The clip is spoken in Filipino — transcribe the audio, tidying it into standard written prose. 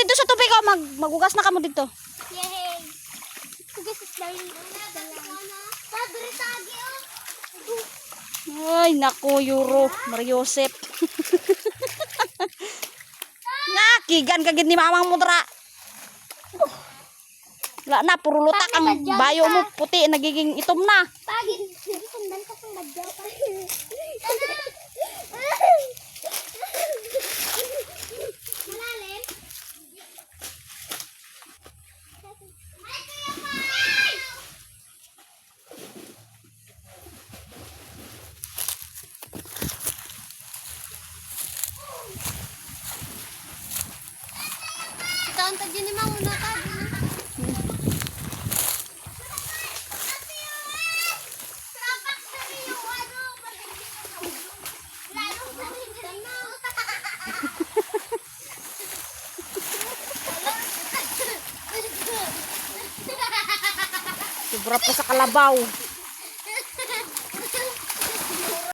dito sa tubig oh, magugas na kamo dito. Yay. Hugas is darling. Padre tagi oh. Ay, naku, Euro, Mariosep. Nakigan kagid ni mamang mudra. Wala na, puro lutak ang bayo mo puti, nagiging itom na. Pagin, sundan ka kung badyaw pa. Malalim. Ay, kuya pa! Ikaw ang tadyo ni Mang Uno ka. Sobra pa sa kalabaw.